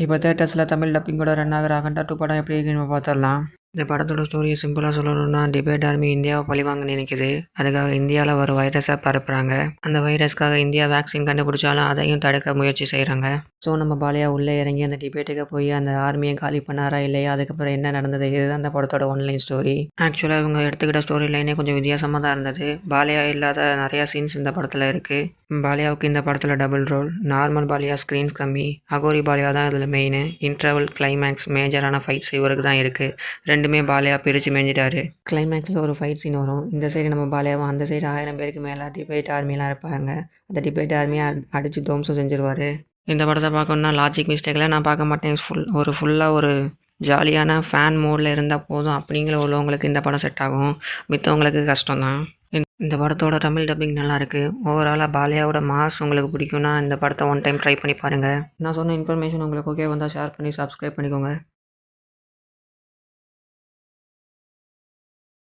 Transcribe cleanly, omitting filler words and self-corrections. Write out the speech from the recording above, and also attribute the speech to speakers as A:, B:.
A: இப்போ தியேட்டர்ஸில் தமிழ் டப்பிங்கோட ரன் ஆகிற அகண்டா 2 படம் எப்படி இருக்குன்னு நம்ம பார்த்துடலாம். இந்த படத்தோட ஸ்டோரியை சிம்பிளாக சொல்லணும்னா, டிபேட் ஆர்மி இந்தியாவை பழிவாங்க நினைக்குது. அதுக்காக இந்தியாவில் ஒரு வைரஸை பரப்புகிறாங்க. அந்த வைரஸ்க்காக இந்தியா வேக்சின் கண்டுபிடிச்சாலும் அதையும் தடுக்க முயற்சி செய்கிறாங்க. ஸோ நம்ம பாலியா உள்ளே இறங்கி அந்த டிபேட்டுக்கு போய் அந்த ஆர்மியை காலி பண்ணாரா இல்லையா, அதுக்கப்புறம் என்ன நடந்தது, இதுதான் அந்த படத்தோட ஒன்லைன் ஸ்டோரி. ஆக்சுவலாக இவங்க எடுத்துக்கிட்ட ஸ்டோரி லைனே கொஞ்சம் வித்தியாசமாக தான் இருந்தது. பாலியா இல்லாத நிறையா சீன்ஸ் இந்த படத்தில் இருக்குது. பாலியாவுக்கு இந்த படத்தில் double role. Normal Balayya screens கம்மி, அகோரி பாலியா தான் இதில் மெயின். இன்டர்வல், கிளைமேக்ஸ், மேஜரான ஃபைட்ஸ் இவருக்கு தான் இருக்குது. ரெண்டுமே பாலியா பிரித்து மேய்ஞ்சிட்டாரு. கிளைமேக்ஸில் ஒரு ஃபைட் சீன் வரும். இந்த சைடு நம்ம பாலியாவும், அந்த சைடு 1000 பேருக்கு மேலே டிபேட் ஆர்மிலாம் இருப்பாங்க. அந்த டிபேட் ஆர்மியை அடித்து துவம்சம் செஞ்சுருவார். இந்த படத்தை பார்க்கணுன்னா லாஜிக் மிஸ்டேக்கில் நான் பார்க்க மாட்டேன். ஃபுல்லாக ஒரு ஜாலியான ஃபேன் மோடில் இருந்தால் போதும் அப்படிங்கிற உள்ளவங்களுக்கு இந்த படம் செட் ஆகும். மித்தவங்களுக்கு கஷ்டம்தான். இந்த படத்தோட தமிழ் டப்பிங் நல்லாயிருக்கு. ஓவராலாக பாலியாவோட மாஸ் உங்களுக்கு பிடிக்கும்னா இந்த படத்தை ஒன் டைம் ட்ரை பண்ணி பாருங்கள். நான் சொன்ன இன்ஃபர்மேஷன் உங்களுக்கு ஓகே வந்தால் ஷேர் பண்ணி சப்ஸ்கிரைப் பண்ணிக்கோங்க.